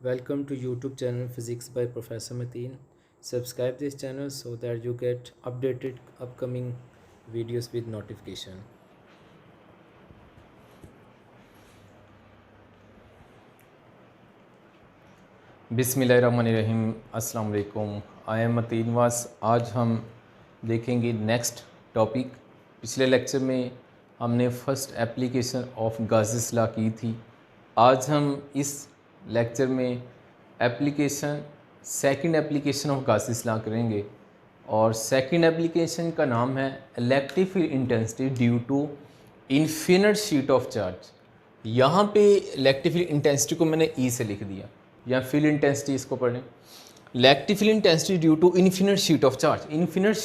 Welcome to YouTube channel Physics by Professor Mateen. Subscribe this channel so that you get updated upcoming videos with notification. बिस्मिल्लाहिर्रहमानिर्रहीम अस्सलाम वालेकुम। I am Mateen वास। आज हम देखेंगे next topic. पिछले लेक्चर में हमने first application of Gauss's law की थी। आज हम इस लेक्चर में second application of Gauss's law करेंगे और सेकंड एप्लीकेशन का नाम है electric field intensity due to infinite sheet of charge. यहाँ पे इलेक्ट्रिक फील्ड इंटेंसिटी को मैंने ई से लिख दिया, या फील्ड इंटेंसिटी इसको पढ़ें। Electric field intensity due to infinite sheet of charge. Infinite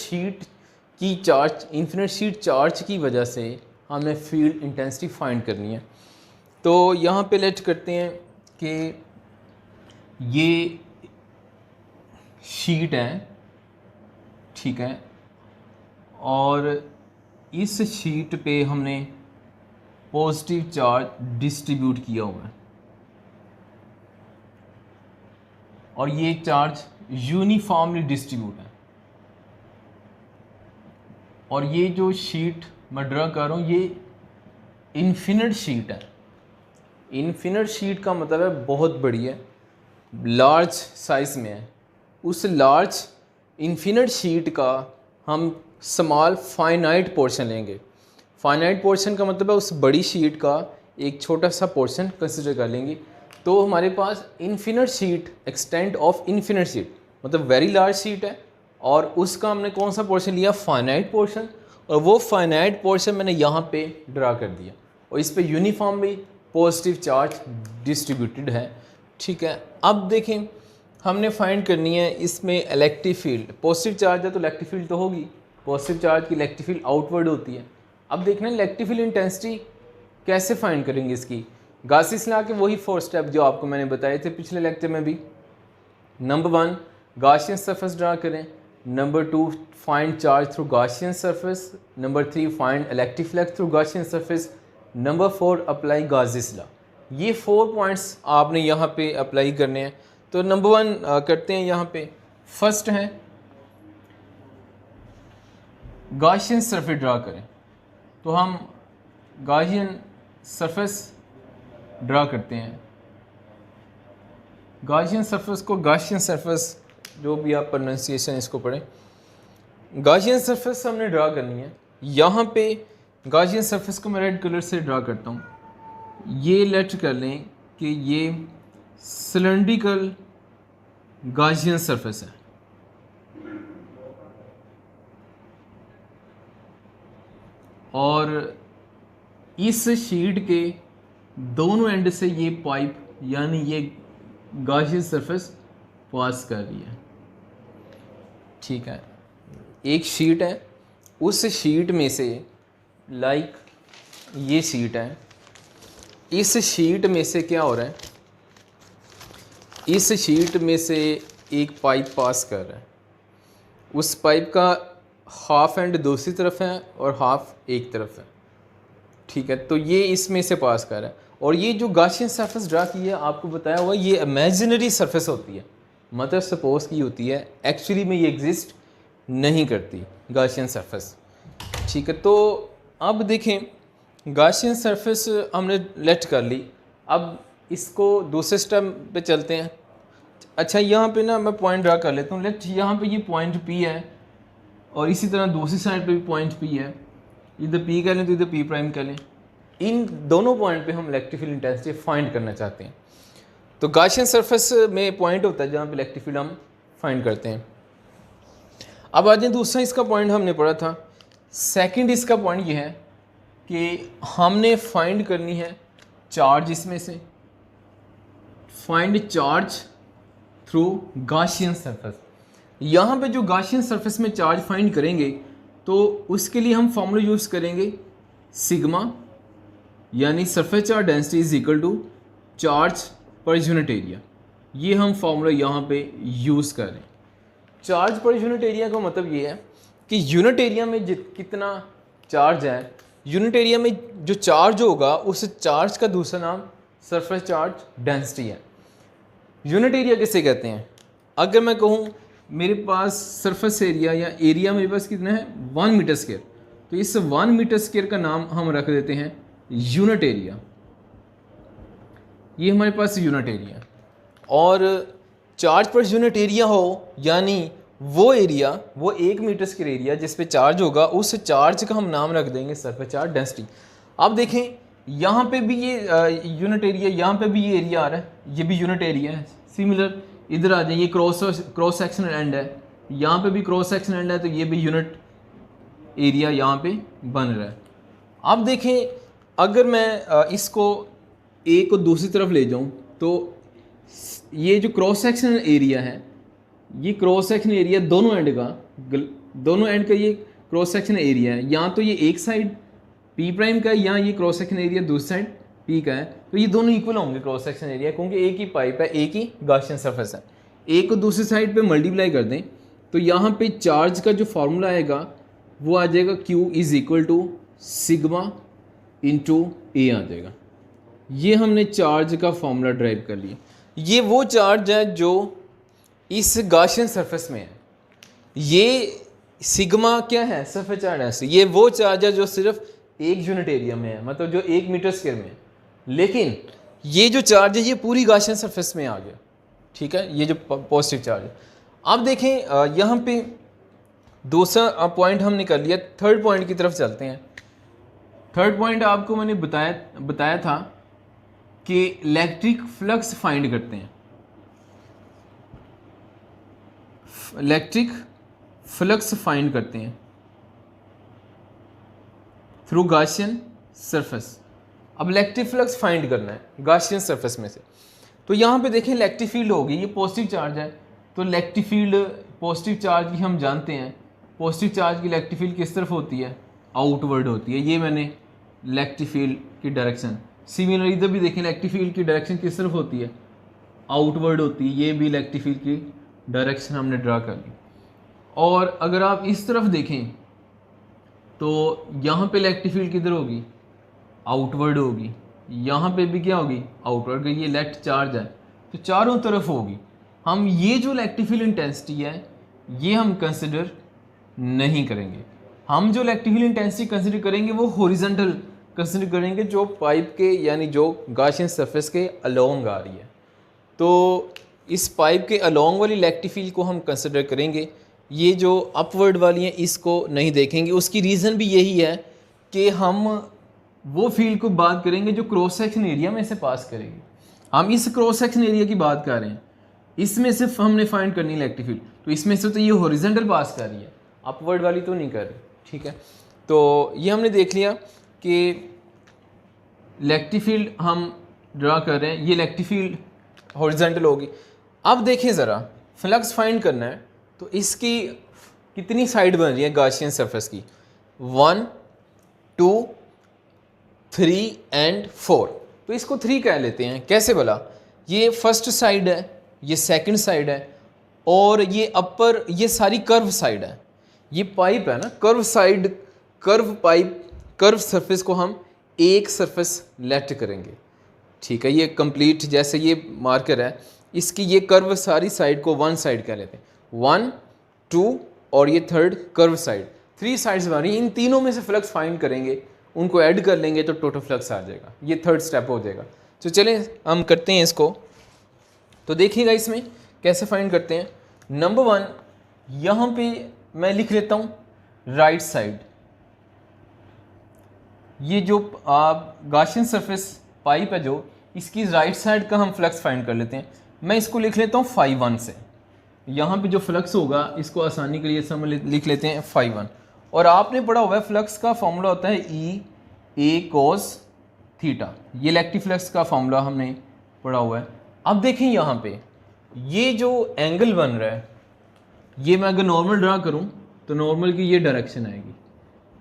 sheet charge की वजह से हमें फील्ड इंटेंसिटी फाइंड करनी है। तो यहाँ पे लेट करते हैं कि ये शीट है, ठीक है, और इस शीट पे हमने पॉजिटिव चार्ज डिस्ट्रीब्यूट किया हुआ है और ये चार्ज यूनिफॉर्मली डिस्ट्रीब्यूट है। और ये जो शीट मैं ड्रा कर रहा हूँ ये इन्फिनिट शीट है। इन्फिनिट शीट का मतलब है बहुत बड़ी है, लार्ज साइज में है। उस लार्ज इन्फिनिट शीट का हम स्मॉल फाइनाइट पोर्शन लेंगे। फाइनाइट पोर्शन का मतलब है उस बड़ी शीट का एक छोटा सा पोर्शन कंसिडर कर लेंगे। तो हमारे पास infinite sheet, extent of infinite sheet मतलब वेरी लार्ज शीट है और उसका हमने कौन सा पोर्शन लिया, फाइनाइट पोर्शन। और वो फाइनाइट पोर्शन मैंने यहाँ पे ड्रा कर दिया और इस पे यूनिफॉर्मली पॉजिटिव चार्ज डिस्ट्रीब्यूटेड है, ठीक है। अब देखें हमने फाइंड करनी है इसमें इलेक्ट्रिक फील्ड। पॉजिटिव चार्ज है तो इलेक्ट्रिक फील्ड तो होगी, पॉजिटिव चार्ज की इलेक्ट्रिक फील्ड आउटवर्ड होती है। अब देखना है इलेक्ट्रिक फील्ड इंटेंसिटी कैसे फाइंड करेंगे इसकी। गासेस लॉ के वही 4 स्टेप जो आपको मैंने बताए थे पिछले लेक्चर में भी। नंबर 1 गासियन सरफेस ड्रा करें। Number 2 find charge through Gaussian surface. Number 3 find electric flux through Gaussian surface. Number 4 apply Gauss's law. ये 4 पॉइंट्स आपने यहाँ पे अप्लाई करने हैं। तो नंबर 1 करते हैं। यहाँ पे फर्स्ट है गासियन सरफेस ड्रा करें। तो हम गासियन सरफेस ड्रा करते हैं। गासियन सरफेस को गासियन सरफेस, जो भी आप प्रोनाउंसिएशन इसको पढ़ें, गासियन सरफेस हमने ड्रा करनी है। यहाँ पे गासियन सरफेस को मैं रेड कलर से ड्रा करता हूँ। ये लेट कर लें कि ये सिलेंड्रिकल गासियन सरफेस है और इस शीट के दोनों एंड से ये पाइप यानी ये गासियन सरफेस पास कर रही है, ठीक है। एक शीट है, उस शीट में से लाइक ये शीट है, इस शीट में से क्या हो रहा है, इस शीट में से एक पाइप पास कर रहा है। उस पाइप का हाफ एंड दूसरी तरफ है और हाफ एक तरफ है, ठीक है। तो ये इसमें से पास कर रहा है और ये जो गासियन सरफेस ड्रा की है आपको बताया हुआ ये इमेजिनरी सरफेस होती है, मतलब सपोज की होती है, एक्चुअली में ये एग्जिस्ट नहीं करती गासियन सरफेस, ठीक है। तो अब देखें गासियन सरफेस हमने लेट कर ली। अब इसको दूसरे स्टेप पे चलते हैं। अच्छा यहाँ पे ना मैं पॉइंट ड्रा कर लेता हूँ। लेट यहाँ पे ये पॉइंट पी है और इसी तरह दूसरी साइड पे भी पॉइंट पी है। इधर पी कह लें तो इधर पी प्राइम कह लें। इन दोनों पॉइंट पे हम इलेक्ट्रिक फील्ड इंटेंसिटी फाइंड करना चाहते हैं। तो गासियन सरफेस में पॉइंट होता है जहाँ पे इलेक्ट्रिक फील्ड हम फाइंड करते हैं। अब आ जाए दूसरा इसका पॉइंट हमने पढ़ा था। सेकंड इसका पॉइंट ये है कि हमने फाइंड करनी है चार्ज, इसमें से find charge through Gaussian surface. यहाँ पे जो गासियन सरफेस में चार्ज फाइंड करेंगे तो उसके लिए हम फॉर्मूला यूज़ करेंगे सिग्मा, यानी surface charge density is equal to charge per unit area. ये हम फॉर्मूला यहाँ पे यूज़ कर रहे हैं। चार्ज पर यूनिट एरिया का मतलब ये है कि यूनिट एरिया में कितना चार्ज है, यूनिट एरिया में जो चार्ज होगा उस चार्ज का दूसरा नाम सरफेस चार्ज डेंसिटी है। यूनिट एरिया किसे कहते हैं? अगर मैं कहूँ मेरे पास सरफेस एरिया या एरिया मेरे पास कितना है 1 मीटर स्क्वायर, तो इस 1 मीटर स्क्वायर का नाम हम रख देते हैं यूनिट एरिया। ये हमारे पास यूनिट एरिया। और चार्ज पर यूनिट एरिया हो यानी वो एरिया, वो 1 मीटर स्क्वायर एरिया जिस पे चार्ज होगा, उस चार्ज का हम नाम रख देंगे सरफेस चार्ज डेंसिटी। आप देखें यहाँ पे भी ये यूनिट एरिया, यहाँ पे भी ये एरिया आ रहा है, ये भी यूनिट एरिया है। सिमिलर इधर आ जाए, ये क्रॉस सेक्शनल एंड है, यहाँ पे भी क्रॉस सेक्शनल एंड है, तो ये भी यूनिट एरिया यहाँ पे बन रहा है। अब देखें अगर मैं इसको ए को दूसरी तरफ ले जाऊँ तो ये जो क्रॉस सेक्शनल एरिया है, ये क्रॉस सेक्शनल एरिया दोनों एंड का ये क्रॉस सेक्शनल एरिया है। यहाँ तो ये एक साइड पी प्राइम का है, यहाँ ये क्रॉस सेक्शनल एरिया दूसरी साइड पी का है, तो ये दोनों इक्वल होंगे क्रॉस सेक्शनल एरिया, क्योंकि एक ही पाइप है, एक ही गॉसियन सरफेस है। एक को दूसरी साइड पे मल्टीप्लाई कर दें तो यहाँ पे चार्ज का जो फार्मूला आएगा वो आ जाएगा Q is equal to sigma into A आ जाएगा। ये हमने चार्ज का फार्मूला ड्राइव कर लिया। ये वो चार्ज है जो इस गॉसियन सरफेस में है। ये सिग्मा क्या है? सरफेस चार्ज है। ये वो चार्ज है जो सिर्फ एक यूनिट एरिया में है, मतलब जो 1 मीटर स्क्वायर में है। लेकिन ये जो चार्ज है ये पूरी गॉसियन सरफेस में आ गया, ठीक है, ये जो पॉजिटिव चार्ज है। अब देखें यहाँ पे दूसरा पॉइंट हमने कर लिया, थर्ड पॉइंट की तरफ चलते हैं। थर्ड पॉइंट आपको मैंने बताया था कि इलेक्ट्रिक फ्लक्स फाइंड करते हैं। इलेक्ट्रिक फ्लक्स फाइंड करते हैं थ्रू गॉसियन सरफेस। अब इलेक्ट्रिक फ्लक्स फाइंड करना है गॉसियन सरफेस में से, तो यहाँ पे देखें इलेक्ट्रिक फील्ड होगी, ये पॉजिटिव चार्ज है, तो इलेक्ट्रिक फील्ड पॉजिटिव चार्ज की हम जानते हैं, पॉजिटिव चार्ज की इलेक्ट्रिक फील्ड किस तरफ होती है? आउटवर्ड होती है। ये मैंने इलेक्ट्रिक फील्ड की डायरेक्शन, सिमिलर इधर भी देखें इलेक्ट्रिक फील्ड की डायरेक्शन किस तरफ होती है? आउटवर्ड होती है। ये भी इलेक्ट्रिक फील्ड की डायरेक्शन हमने ड्रा कर ली। और अगर आप इस तरफ देखें तो यहाँ पे इलेक्ट्रिक फील्ड किधर होगी? आउटवर्ड होगी। यहाँ पे भी क्या होगी? आउटवर्ड। ये इलेक्ट्रिक चार्ज है तो चारों तरफ होगी। हम ये जो इलेक्ट्रिक फील्ड इंटेंसिटी है ये हम कंसिडर नहीं करेंगे। हम जो इलेक्ट्रिक फील्ड इंटेंसिटी कंसिडर करेंगे वो हॉरिजॉन्टल कंसिडर करेंगे, जो पाइप के यानी जो गॉसियन सरफेस के अलोंग आ रही है। तो इस पाइप के अलोंग वाली इलेक्ट्रिक फील्ड को हम कंसिडर करेंगे। ये जो अपवर्ड वाली हैं इसको नहीं देखेंगे। उसकी रीज़न भी यही है कि हम वो फील्ड को बात करेंगे जो क्रॉस सेक्शन एरिया में से पास करेगी। हम इस क्रॉस सेक्शन एरिया की बात कर रहे हैं, इसमें से हमने फाइंड करनी इलेक्ट्रिक फील्ड, तो इसमें से तो ये हॉरिजॉन्टल पास कर रही है, अपवर्ड वाली तो नहीं कर रही, ठीक है। तो ये हमने देख लिया कि इलेक्ट्रिक फील्ड हम ड्रा कर रहे हैं, ये इलेक्ट्रिक फील्ड हॉरिजॉन्टल होगी। अब देखें ज़रा, फ्लक्स फाइंड करना है तो इसकी कितनी साइड बन रही है गॉसियन सरफेस की? 1, 2, 3 एंड 4। तो इसको 3 कह लेते हैं। कैसे भला? ये फर्स्ट साइड है, ये सेकंड साइड है, और ये अपर, ये सारी कर्व साइड है। ये पाइप है ना, curve side, curve pipe, curve surface को हम एक सरफेस लेफ्ट करेंगे, ठीक है। ये कंप्लीट, जैसे ये मार्कर है, इसकी ये कर्व सारी साइड को 1 साइड कह लेते हैं। 1, 2 और ये थर्ड कर्व साइड, 3 साइड्स बनी। इन तीनों में से फ्लक्स फाइंड करेंगे, उनको ऐड कर लेंगे तो टोटल फ्लक्स आ जाएगा। ये थर्ड स्टेप हो जाएगा। तो चलें हम करते हैं इसको। तो देखिएगा इसमें कैसे फाइंड करते हैं। नंबर 1, यहाँ पे मैं लिख लेता हूँ राइट साइड। ये जो गॉसियन सरफेस पाइप है जो, इसकी राइट साइड का हम फ्लक्स फाइंड कर लेते हैं। मैं इसको लिख लेता हूँ φ1 से। यहाँ पे जो फ्लक्स होगा इसको आसानी के लिए हम लिख लेते हैं φ1। और आपने पढ़ा हुआ है फ्लक्स का फॉर्मूला होता है E A cos थीटा। ये इलेक्ट्रिक फ्लक्स का फॉर्मूला हमने पढ़ा हुआ है। अब देखें यहाँ पे ये जो एंगल बन रहा है, ये मैं अगर नॉर्मल ड्रा करूँ तो नॉर्मल की ये डायरेक्शन आएगी,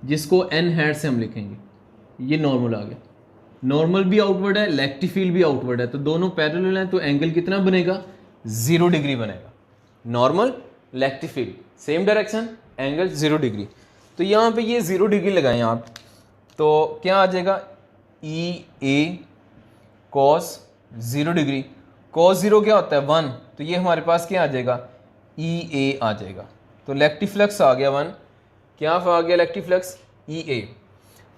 जिसको n हैट से हम लिखेंगे। ये नॉर्मल आ गया। नॉर्मल भी आउटवर्ड है, इलेक्ट्रिक फील्ड भी आउटवर्ड है, तो दोनों पैरेलल हैं, तो एंगल कितना बनेगा? 0 डिग्री बनेगा। Normal, electric field, same direction, angle 0 degree. तो यहाँ पे ये 0 डिग्री लगाएं आप, तो क्या आ जाएगा? E A cos 0 degree. cos 0 क्या होता है 1, तो ये हमारे पास क्या आ जाएगा ई ए आ जाएगा। तो इलेक्ट्रिक फ्लक्स आ गया 1, क्या आ गया इलेक्ट्रिक फ्लक्स ई ए।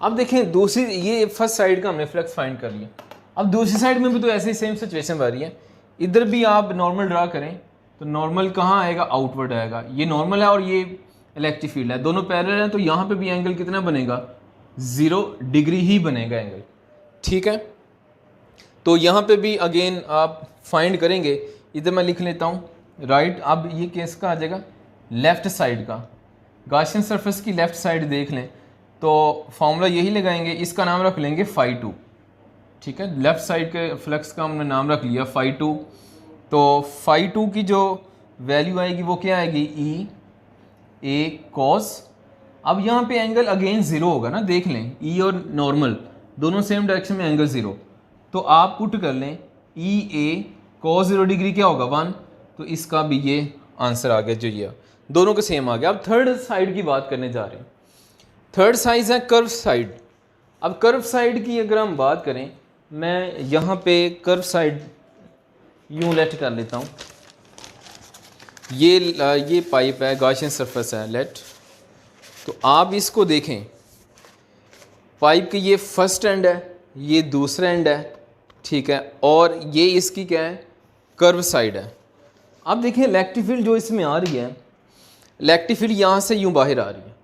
अब देखें दूसरी, ये फर्स्ट साइड का हमने फ्लक्स फाइंड कर लिया। अब दूसरी साइड में भी तो ऐसे ही सेम सिचुएशन आ रही है। इधर भी आप नॉर्मल ड्रा करें तो नॉर्मल कहाँ आएगा, आउटवर्ड आएगा। ये नॉर्मल है और ये इलेक्ट्रिक फील्ड है, दोनों पैरेलल हैं, तो यहाँ पे भी एंगल कितना बनेगा 0 डिग्री ही बनेगा एंगल। ठीक है, तो यहाँ पे भी अगेन आप फाइंड करेंगे। इधर मैं लिख लेता हूँ राइट। अब ये केस का आ जाएगा लेफ्ट साइड का, गॉसियन सरफेस की लेफ्ट साइड देख लें तो फॉर्मूला यही लगाएंगे, इसका नाम रख लेंगे φ2। ठीक है, लेफ्ट साइड के फ्लक्स का हमने नाम रख लिया φ2। तो φ2 की जो वैल्यू आएगी वो क्या आएगी ई ए cos। अब यहाँ पे एंगल अगेन 0 होगा ना, देख लें ई और नॉर्मल दोनों सेम डायरेक्शन में एंगल 0, तो आप पुट कर लें ई ए cos 0 डिग्री क्या होगा 1, तो इसका भी ये आंसर आ गया जो ये दोनों का सेम आ गया। अब थर्ड साइड की बात करने जा रहे हैं। थर्ड साइज है कर्व साइड। अब कर्व साइड की अगर हम बात करें, मैं यहाँ पे कर्व साइड यूँ लेट कर लेता हूँ। ये पाइप है, गॉसियन सरफेस है लेट। तो आप इसको देखें, पाइप के ये फर्स्ट एंड है, ये दूसरा एंड है, ठीक है, और ये इसकी क्या है कर्व साइड है। अब देखें इलेक्ट्रिक फील्ड जो इसमें आ रही है, इलेक्ट्रिक फील्ड यहाँ से यूँ बाहर आ रही है।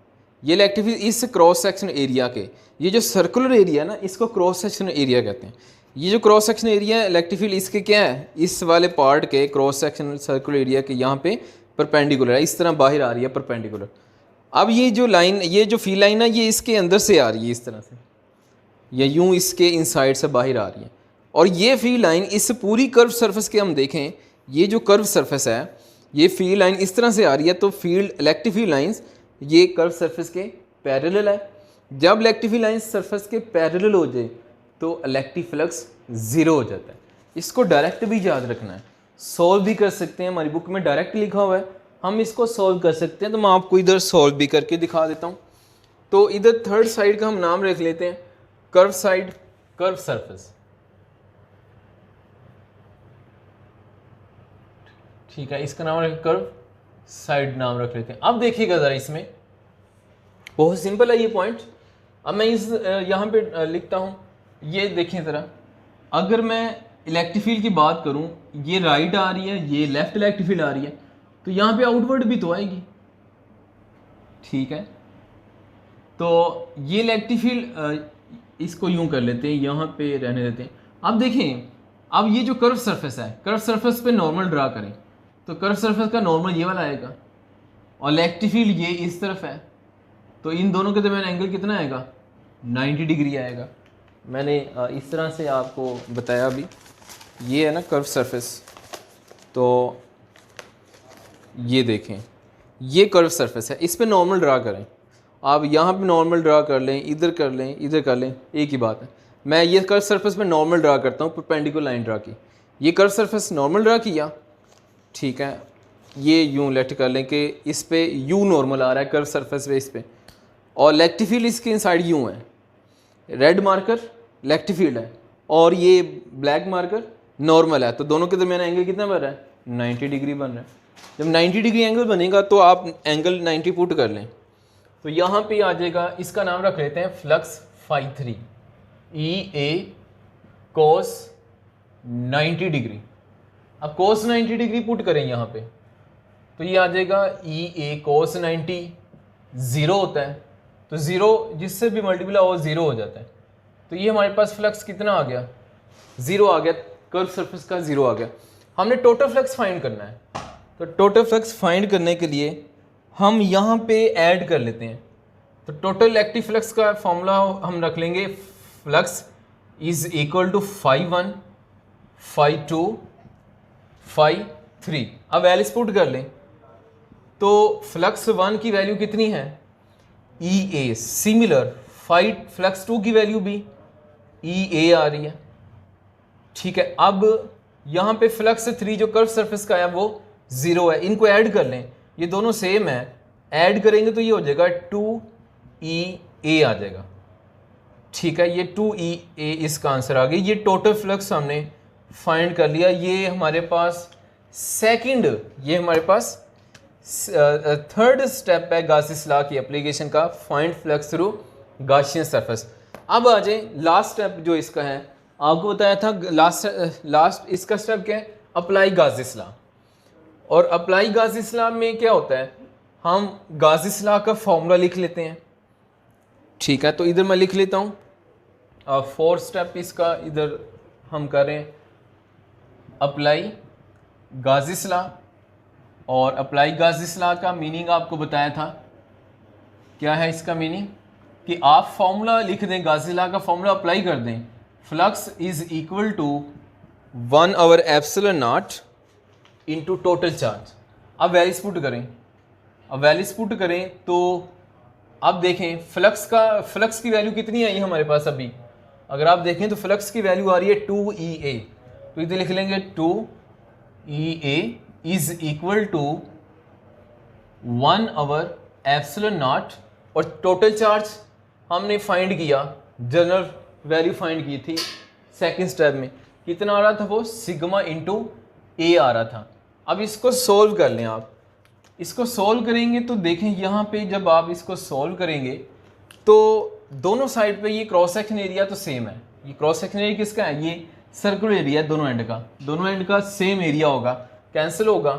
ये इलेक्ट्रिक फील्ड इस क्रॉस सेक्शन एरिया के, ये जो सर्कुलर एरिया है ना, इसको क्रॉस सेक्शन एरिया कहते हैं। ये जो क्रॉस सेक्शन एरिया है इलेक्ट्रिक फील्ड इसके क्या है, इस वाले पार्ट के क्रॉस सेक्शन सर्कुलर एरिया के यहाँ पे परपेंडिकुलर है, इस तरह बाहर आ रही है परपेंडिकुलर। अब ये जो लाइन, ये जो फील्ड लाइन है, ये इसके अंदर से आ रही है इस तरह से, या यूँ इसके इनसाइड से बाहर आ रही है। और ये फील्ड लाइन इस पूरी कर्व सरफेस के हम देखें, ये जो कर्व सरफेस है, ये फील्ड लाइन इस तरह से आ रही है, तो फील्ड इलेक्ट्रिक फील्ड लाइंस ये कर्व सरफेस के पैरेलल है। जब इलेक्ट्रिक फील्ड लाइंस सरफेस के पैरेलल हो जाए तो इलेक्ट्रिक फ्लक्स 0 हो जाता है। इसको डायरेक्ट भी याद रखना है, सॉल्व भी कर सकते हैं, हमारी बुक में डायरेक्ट लिखा हुआ है, हम इसको सॉल्व कर सकते हैं। तो मैं आपको इधर सॉल्व भी करके दिखा देता हूँ। तो इधर थर्ड साइड का हम नाम रख लेते हैं कर्व साइड, कर्व सरफेस। ठीक है, इसका नाम रख कर्व साइड नाम रख लेते हैं। अब देखिएगा ज़रा, इसमें बहुत सिंपल है ये पॉइंट। अब मैं इस यहाँ पे लिखता हूँ, ये देखें ज़रा, अगर मैं इलेक्ट्रिक फील्ड की बात करूँ, ये राइट आ रही है, ये लेफ्ट इलेक्ट्रिक फील्ड आ रही है, तो यहाँ पे आउटवर्ड भी तो आएगी। ठीक है, तो ये इलेक्ट्रिक फील्ड इसको यूँ कर लेते हैं, यहाँ पे रहने देते हैं। अब देखें, अब ये जो कर्व सरफेस है, कर्व सरफेस पे नॉर्मल ड्रा करें तो कर्व सरफेस का नॉर्मल ये वाला आएगा, और इलेक्ट्रिक फील्ड ये इस तरफ है, तो इन दोनों के दरमियान एंगल कितना आएगा 90 डिग्री आएगा। मैंने इस तरह से आपको बताया अभी। ये है ना कर्व सरफेस, तो ये देखें ये कर्व सरफेस है, इस पे नॉर्मल ड्रा करें। आप यहाँ पे नॉर्मल ड्रा कर लें, इधर कर लें, इधर कर लें, एक ही बात है। मैं ये कर्व सरफेस पे नॉर्मल ड्रा करता हूँ, परपेंडिकुलर लाइन ड्रा की, ये कर्व सरफेस नॉर्मल ड्रा किया, ठीक है। ये यूँ लेट कर लें कि इस पे यू नॉर्मल आ रहा है कर्व सरफेस पे इस पे, और इलेक्ट्रिक फील्ड इसके इनसाइड यूँ है। रेड मार्कर इलेक्ट्रिक फील्ड है और ये ब्लैक मार्कर नॉर्मल है, तो दोनों के दरमियान एंगल कितना बन रहा है 90 डिग्री बन रहा है। जब 90 डिग्री एंगल बनेगा तो आप एंगल 90 पुट कर लें, तो यहाँ पे आ जाएगा, इसका नाम रख लेते हैं फ्लक्स φ3 ई ए cos 90 डिग्री। अब cos 90 डिग्री पुट करें यहाँ पे, तो ये आ जाएगा ई ए cos 90, 0 होता है, तो 0 जिससे भी मल्टीप्लाई हो 0 हो जाता है। तो ये हमारे पास फ्लक्स कितना आ गया 0 आ गया, कर्व सरफेस का 0 आ गया। हमने टोटल फ्लक्स फाइंड करना है, तो टोटल फ्लक्स फाइंड करने के लिए हम यहाँ पे ऐड कर लेते हैं। तो टोटल इलेक्ट्रिक फ्लक्स का फॉर्मूला हम रख लेंगे, फ्लक्स इज इक्वल टू φ1 φ2 φ3। अब वैल्यूज पुट कर लें, तो फ्लक्स 1 की वैल्यू कितनी है ई ए, सिमिलर फ्लक्स 2 की वैल्यू भी ई ए आ रही है, ठीक है। अब यहाँ पे फ्लक्स 3 जो कर्व सरफेस का है वो 0 है, इनको ऐड कर लें, ये दोनों सेम है, ऐड करेंगे तो ये हो जाएगा 2E आ जाएगा, ठीक है। ये 2E इसका आंसर आ गया। ये टोटल फ्लक्स हमने फाइंड कर लिया। ये हमारे पास सेकंड, ये हमारे पास थर्ड स्टेप है गासिस लॉ की एप्लीकेशन का, find flux through Gaussian surface. अब आ जाए लास्ट स्टेप जो इसका है, आपको बताया था लास्ट इसका स्टेप क्या है, अप्लाई गासिस लॉ। और अप्लाई गासिस लॉ में क्या होता है, हम गासिस लॉ का फॉर्मूला लिख लेते हैं। ठीक है, तो इधर मैं लिख लेता हूँ, फोर्थ स्टेप इसका इधर हम करें अप्लाई गासिस लॉ। और अप्लाई गासिस लॉ का मीनिंग आपको बताया था, क्या है इसका मीनिंग, कि आप फॉर्मूला लिख दें, गासिस लॉ का फॉर्मूला अप्लाई कर दें, flux is equal to 1/ε0 into total charge. अब वैल्यूज पुट करें, अब वैल्यूज पुट करें तो अब देखें फ्लक्स की वैल्यू कितनी आई हमारे पास अभी, अगर आप देखें तो फ्लक्स की वैल्यू आ रही है 2EA। तो इधर लिख लेंगे 2EA इज इक्वल टू 1/ε0 और टोटल चार्ज हमने फाइंड किया, जनरल वैल्यू फाइंड की थी सेकंड स्टेप में, कितना आ रहा था वो सिग्मा इंटू ए आ रहा था। अब इसको सोल्व कर लें, आप इसको सोल्व करेंगे तो देखें यहाँ पे जब आप इसको सोल्व करेंगे तो दोनों साइड पे ये क्रॉस सेक्शन एरिया तो सेम है, ये क्रॉस सेक्शन एरिया किसका है, ये सर्कुलर एरिया है, दोनों एंड का सेम एरिया होगा, कैंसिल होगा।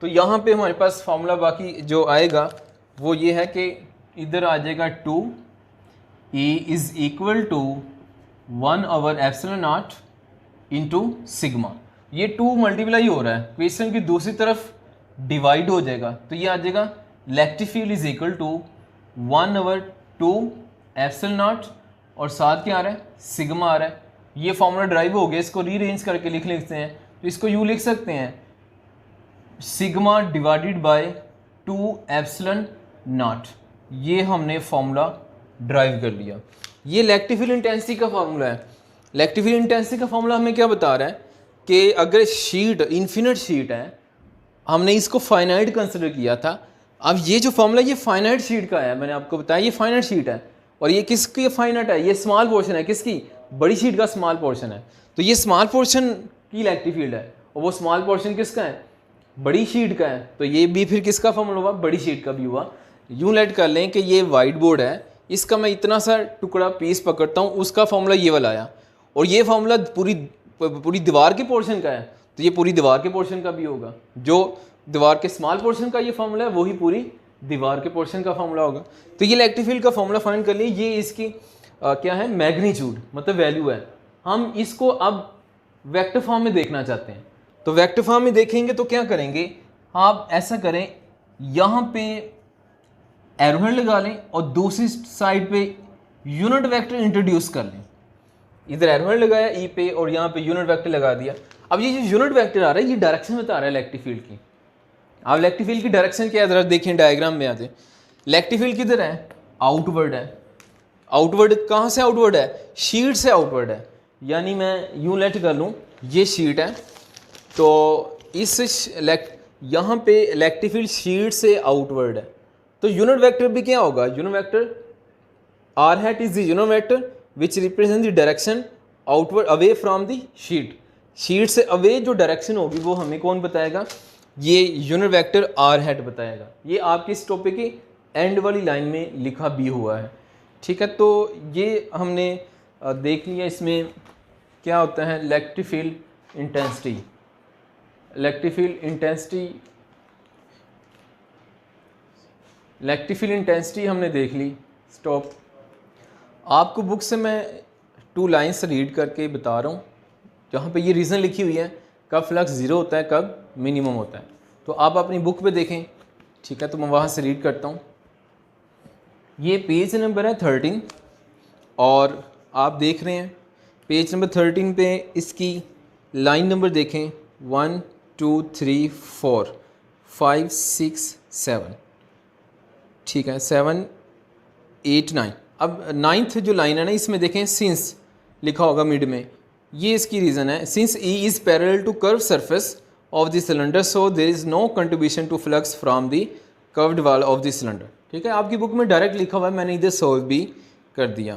तो यहाँ पे हमारे पास फॉर्मूला बाकी जो आएगा वो ये है कि इधर आ जाएगा 2E is equal to 1/ε0 into sigma. ये 2 मल्टीप्लाई हो रहा है, क्वेश्चन की दूसरी तरफ डिवाइड हो जाएगा, तो ये आ जाएगा electric field is equal to 1/2ε0 और साथ क्या आ रहा है, सिग्मा आ रहा है। ये फॉर्मूला ड्राइव हो गया, इसको रीअरेंज करके लिख लेते हैं, तो इसको यूँ लिख सकते हैं सिग्मा डिवाइडेड बाय 2ε0। ये हमने फॉर्मूला ड्राइव कर लिया। ये इलेक्ट्रिक फील्ड इंटेंसिटी का फॉर्मूला है। इलेक्ट्रिक फील्ड इंटेंसिटी का फॉर्मूला हमें क्या बता रहा है कि अगर शीट इन्फिनिट शीट है, हमने इसको फाइनाइट कंसिडर किया था। अब ये जो फॉर्मूला ये फाइनाइट शीट का है, मैंने आपको बताया ये फाइनाइट शीट है, और ये किसकी फाइनाइट है, ये स्मॉल पोर्शन है, किसकी, बड़ी शीट का स्मॉल पोर्शन है। तो ये स्मॉल पोर्शन की इलेक्ट्रिक फील्ड है और वो स्मॉल पोर्शन किसका है, बड़ी शीट का है। तो ये भी फिर किसका फॉर्मूला हुआ, बड़ी शीट का भी हुआ। यूँ लेट कर लें कि ये वाइट बोर्ड है, इसका मैं इतना सा टुकड़ा पीस पकड़ता हूँ, उसका फॉर्मूला ये वाला आया, और ये फॉर्मूला पूरी दीवार के पोर्शन का है, तो ये पूरी दीवार के पोर्शन का भी होगा। जो दीवार के स्मॉल पोर्शन का ये फॉर्मूला है वही पूरी दीवार के पोर्शन का फॉर्मूला होगा। तो ये इलेक्ट्रिक फील्ड का फॉर्मूला फाइंड कर लिए, ये इसकी क्या है, मैग्नीट्यूड मतलब वैल्यू है। हम इसको अब वेक्टर फॉर्म में देखना चाहते हैं, तो वेक्टर फॉर्म में देखेंगे तो क्या करेंगे, आप ऐसा करें, यहाँ पे एरोहेड लगा लें और दूसरी साइड पे यूनिट वेक्टर इंट्रोड्यूस कर लें। इधर एरोहेड लगाया ई पे और यहाँ पे यूनिट वेक्टर लगा दिया। अब ये जो यूनिट वेक्टर आ रहा है ये डायरेक्शन बता रहा है इलेक्ट्रिक फील्ड की। अब इलेक्ट्रिक फील्ड की डायरेक्शन क्या है, जरा देखें डायग्राम में आ जाए। इलेक्ट्रिक फील्ड किधर है, आउटवर्ड है। आउटवर्ड कहाँ से आउटवर्ड है, शीट से आउटवर्ड है। यानी मैं यूँ लेट कर लूँ, ये शीट है, तो इस यहाँ पे इलेक्ट्रिक फील्ड शीट से आउटवर्ड है, तो यूनिट वेक्टर भी क्या होगा, unit vector R hat is the unit vector which represent the direction outward away from the sheet. Sheet से अवे जो डायरेक्शन होगी वो हमें कौन बताएगा, ये यूनिट वेक्टर आर हैट बताएगा। ये आपके इस टॉपिक की एंड वाली लाइन में लिखा भी हुआ है, ठीक है। तो ये हमने देख लिया, इसमें क्या होता है electric field intensity. Electric field intensity हमने देख ली। स्टॉप। आपको बुक से मैं 2 लाइन्स रीड करके बता रहा हूँ, जहाँ पे ये रीज़न लिखी हुई है कब फ्लक्स ज़ीरो होता है, कब मिनिमम होता है। तो आप अपनी बुक पे देखें, ठीक है। तो मैं वहाँ से रीड करता हूँ। ये पेज नंबर है 13 और आप देख रहे हैं पेज नंबर 13 पे इसकी लाइन नंबर देखें 1 2 3 4 5 6 7, ठीक है, 7 8 9। अब 9th जो लाइन है ना, इसमें देखें सिंस लिखा होगा मिड में, ये इसकी रीज़न है। Since E is parallel to curve surface of the cylinder so there is no contribution to flux from the curved wall of the cylinder, ठीक है। आपकी बुक में डायरेक्ट लिखा हुआ है, मैंने इधर सॉल्व भी कर दिया,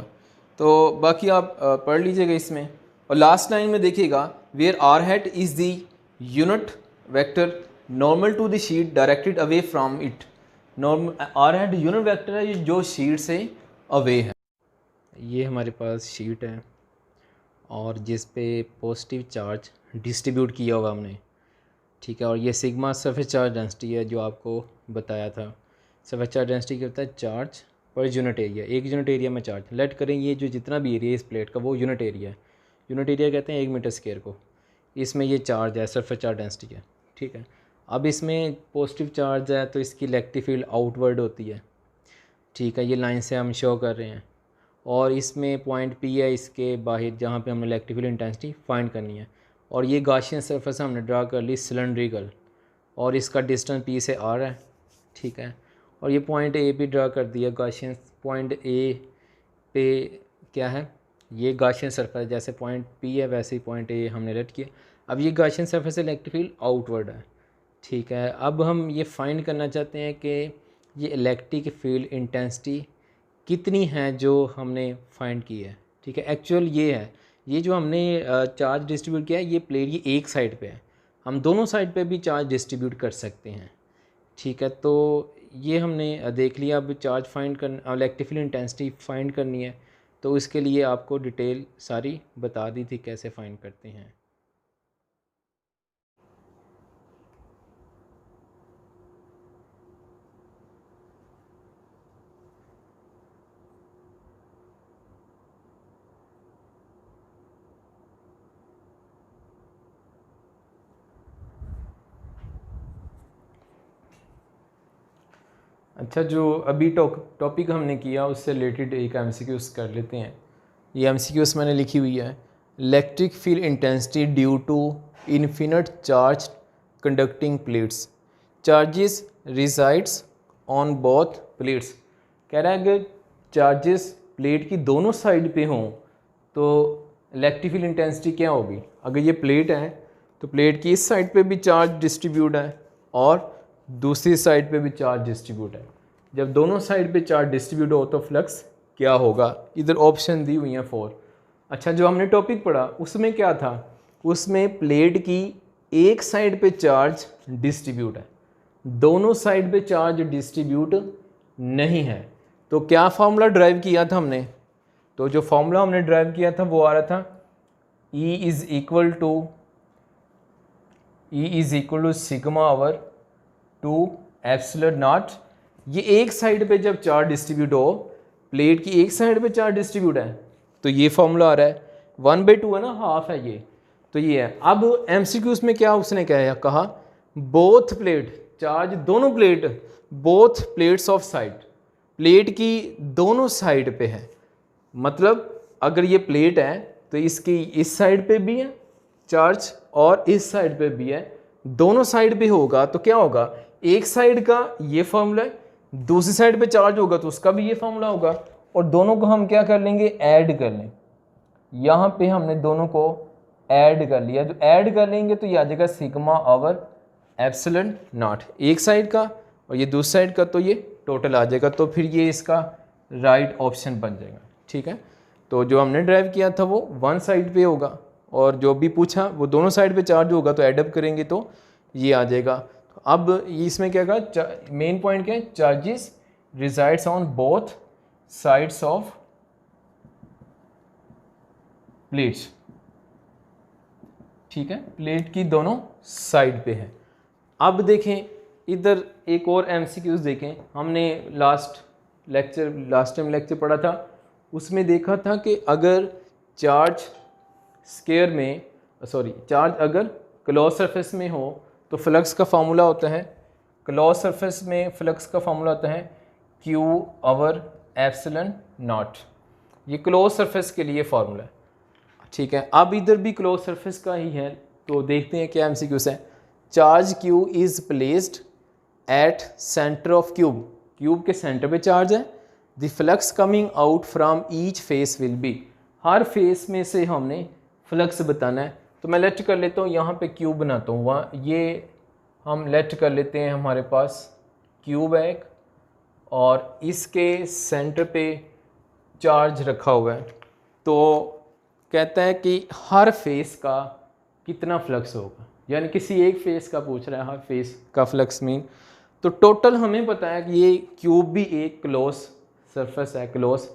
तो बाकी आप पढ़ लीजिएगा इसमें। और लास्ट लाइन में देखिएगा where R hat is the unit vector normal to the sheet directed away from it. Normal R hat unit vector है जो शीट से अवे है। ये हमारे पास शीट है और जिस पे पॉजिटिव चार्ज डिस्ट्रीब्यूट किया होगा हमने, ठीक है। और ये सिग्मा सरफेस चार्ज डेंसिटी है जो आपको बताया था। सरफेस चार्ज डेंसिटी क्या होता है? चार्ज पर यूनिट एरिया, एक यूनिट एरिया में चार्ज। लेट करें ये जो जितना भी एरिया इस प्लेट का वो यूनिट एरिया है। यूनिट एरिया कहते हैं 1 मीटर स्क्वायर को। इसमें ये चार्ज है, सरफेस चार्ज डेंसिटी है, ठीक है। अब इसमें पॉजिटिव चार्ज है तो इसकी इलेक्ट्रिक फील्ड आउटवर्ड होती है, ठीक है। ये लाइन से हम शो कर रहे हैं। और इसमें पॉइंट पी है इसके बाहर जहाँ पे हमने इलेक्ट्रिक फील्ड इंटेंसिटी फाइंड करनी है। और ये गाशियन सरफेस हमने ड्रा कर ली सिलेंड्रिकल, और इसका डिस्टेंस पी से आर है, ठीक है। और ये पॉइंट ए भी ड्रा कर दिया गाशियन। पॉइंट ए पे क्या है? ये गाशियन सरफेस, जैसे पॉइंट पी है वैसे ही पॉइंट ए हमने रेड किया। अब ये गाशियन सरफेस से इलेक्ट्रिक फील्ड आउटवर्ड है, ठीक है। अब हम ये फाइंड करना चाहते हैं कि ये इलेक्ट्रिक फील्ड इंटेंसिटी कितनी है जो हमने फाइंड की है, ठीक है। एक्चुअल ये है, ये जो हमने चार्ज डिस्ट्रीब्यूट किया है ये प्लेट ये एक साइड पे है। हम दोनों साइड पे भी चार्ज डिस्ट्रीब्यूट कर सकते हैं, ठीक है। तो ये हमने देख लिया। अब चार्ज फाइंड करना, इलेक्ट्रिक फील्ड इंटेंसिटी फाइंड करनी है, तो इसके लिए आपको डिटेल सारी बता दी थी कैसे फाइंड करते हैं। अच्छा, जो अभी टॉपिक हमने किया उससे रिलेटेड एक एमसीक्यूज कर लेते हैं। ये एमसीक्यूज मैंने लिखी हुई है। Electric field intensity due to infinite charge conducting plates, charges resides on both plates. कह रहा है कि चार्जेस प्लेट की दोनों साइड पे हों तो इलेक्ट्रिक फील्ड इंटेंसिटी क्या होगी। अगर ये प्लेट है तो प्लेट की इस साइड पे भी चार्ज डिस्ट्रीब्यूट है और दूसरी साइड पे भी चार्ज डिस्ट्रीब्यूट है। जब दोनों साइड पे चार्ज डिस्ट्रीब्यूट हो तो फ्लक्स क्या होगा? इधर ऑप्शन दी हुई हैं 4। अच्छा, जो हमने टॉपिक पढ़ा उसमें क्या था? उसमें प्लेट की एक साइड पे चार्ज डिस्ट्रीब्यूट है, दोनों साइड पे चार्ज डिस्ट्रीब्यूट नहीं है। तो क्या फार्मूला ड्राइव किया था हमने? तो जो फार्मूला हमने ड्राइव किया था वो आ रहा था E is equal to sigma over 2 epsilon naught. ये एक साइड पे जब चार्ज डिस्ट्रीब्यूट हो, प्लेट की एक साइड पे चार्ज डिस्ट्रीब्यूट है तो ये फॉर्मूला आ रहा है। 1/2 है ना, हाफ है ये, तो ये है। अब एमसीक्यूज में क्या उसने कहा बोथ प्लेट, चार्ज दोनों plate, both plates of side, plate की दोनों साइड पे है। मतलब अगर ये प्लेट है तो इसकी इस साइड पे भी है चार्ज और इस साइड पे भी है, दोनों साइड पे होगा तो क्या होगा? एक साइड का ये फॉर्मूला है, दूसरी साइड पे चार्ज होगा तो उसका भी ये फॉर्मूला होगा, और दोनों को हम क्या कर लेंगे? ऐड कर लें। यहाँ पे हमने दोनों को ऐड कर लिया, जो ऐड कर लेंगे तो ये आ जाएगा सिग्मा ओवर एप्सिलॉन नॉट, एक साइड का और ये दूसरी साइड का, तो ये टोटल आ जाएगा। तो फिर ये इसका राइट ऑप्शन बन जाएगा, ठीक है। तो जो हमने ड्राइव किया था वो वन साइड पे होगा, और जो भी पूछा वो दोनों साइड पे चार्ज होगा, तो एडअप करेंगे तो ये आ जाएगा। अब इसमें क्या कहा? मेन पॉइंट क्या है? Charges resides on both sides of plates, ठीक है, प्लेट की दोनों साइड पे है। अब देखें इधर एक और एमसीक्यूज देखें। हमने लास्ट टाइम लेक्चर पढ़ा था, उसमें देखा था कि अगर चार्ज अगर क्लोज सरफेस में हो तो फ्लक्स का फार्मूला होता है, क्लोज सरफेस में फ्लक्स का फार्मूला होता है Q ओवर एप्सिलॉन नॉट। ये क्लोज सरफेस के लिए फार्मूला है, ठीक है। अब इधर भी क्लोज सरफेस का ही है, तो देखते हैं क्या एमसीक्यूज है। Charge Q is placed at centre of cube के सेंटर पे चार्ज है। The flux coming out from each face will be, her face में से हमने फ्लक्स बताना है। तो मैं लेट कर लेता हूँ, यहाँ पे क्यूब बनाता हूँ, वहाँ ये हम लेट कर लेते हैं। हमारे पास क्यूब है एक, और इसके सेंटर पे चार्ज रखा हुआ है। तो कहता है कि हर फेस का कितना फ्लक्स होगा, यानी किसी एक फेस का पूछ रहा है, हर फेस का फ्लक्स मीन। तो टोटल हमें पता है कि ये क्यूब भी एक क्लोज सरफेस है, क्लोज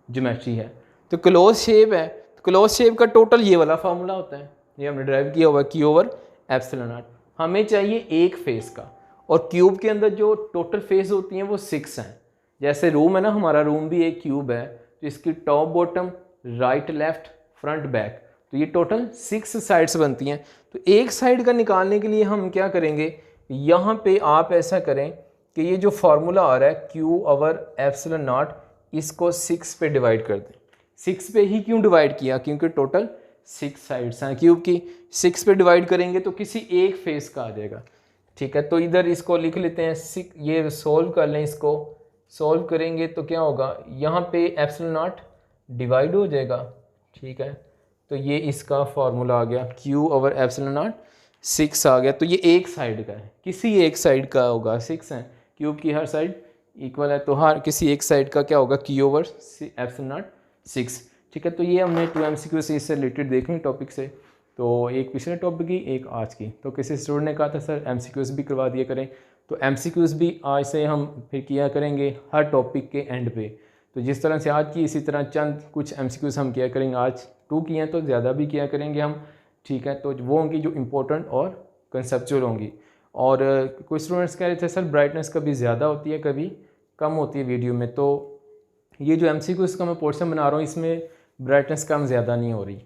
ज्योमेट्री है, तो क्लोज शेप है, तो क्लोज शेप का टोटल ये वाला फार्मूला होता है, ये हमने ड्राइव किया हुआ Q ओवर एप्सिलॉन नॉट। हमें चाहिए एक फेस का, और क्यूब के अंदर जो टोटल फेस होती हैं वो 6 हैं। जैसे रूम है ना, हमारा रूम भी एक क्यूब है, तो इसकी top bottom right left front back, तो ये टोटल 6 साइड्स बनती हैं। तो एक साइड का निकालने के लिए हम क्या करेंगे, यहाँ पे आप ऐसा करें कि ये जो फार्मूला आ रहा है Q ओवर एप्सिलॉन नॉट, इसको 6 पे डिवाइड कर दें। 6 पे ही क्यों डिवाइड किया, क्योंकि टोटल 6 साइड्स हैं क्यूब की, 6 पे डिवाइड करेंगे तो किसी एक फेस का आ जाएगा। ठीक है, तो इधर इसको लिख लेते हैं 6, ये सोल्व कर लें, इसको सोल्व करेंगे तो क्या होगा, यहाँ पे एप्सिलॉन नॉट डिवाइड हो जाएगा। ठीक है, तो ये इसका फार्मूला आ गया, Q ओवर एप्सिलॉन नॉट 6 आ गया। तो ये एक साइड का है, किसी एक साइड का होगा, 6 है, क्यूब की हर साइड इक्वल है, तो हर किसी एक साइड का क्या होगा, Q ओवर एप्सिलॉन नॉट 6। ठीक है, तो ये हमने 2 MCQ से इससे रिलेटेड देखनी टॉपिक से, तो एक पिछले टॉपिक की, एक आज की। तो किसी स्टूडेंट ने कहा था सर MCQs भी करवा दिया करें, तो MCQs भी आज से हम फिर किया करेंगे हर टॉपिक के एंड पे। तो जिस तरह से आज की, इसी तरह चंद कुछ MCQs हम किया करेंगे। आज 2 किए हैं तो ज़्यादा भी किया करेंगे हम। ठीक है, तो वो होंगी जो इम्पोर्टेंट और कंसेप्चुअल होंगी। और कुछ स्टूडेंट्स कह रहे थे सर ब्राइटनेस कभी ज़्यादा होती है, कभी कम होती है वीडियो में। तो ये जो MCQs का मैं पोर्शन बना रहा हूँ, इसमें ब्राइटनेस कम ज़्यादा नहीं हो रही।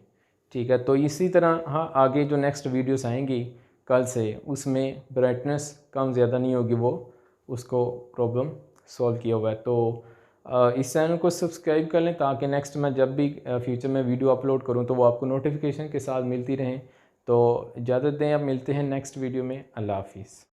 ठीक है, तो इसी तरह हाँ आगे जो नेक्स्ट वीडियोस आएंगी कल से, उसमें ब्राइटनेस कम ज़्यादा नहीं होगी, वो उसको प्रॉब्लम सॉल्व किया हुआ है। तो इस चैनल को सब्सक्राइब कर लें, ताकि नेक्स्ट मैं जब भी फ्यूचर में वीडियो अपलोड करूं तो वो आपको नोटिफिकेशन के साथ मिलती रहें। तो इजाज़त दें, अब मिलते हैं नेक्स्ट वीडियो में। अल्लाह हाफिज़।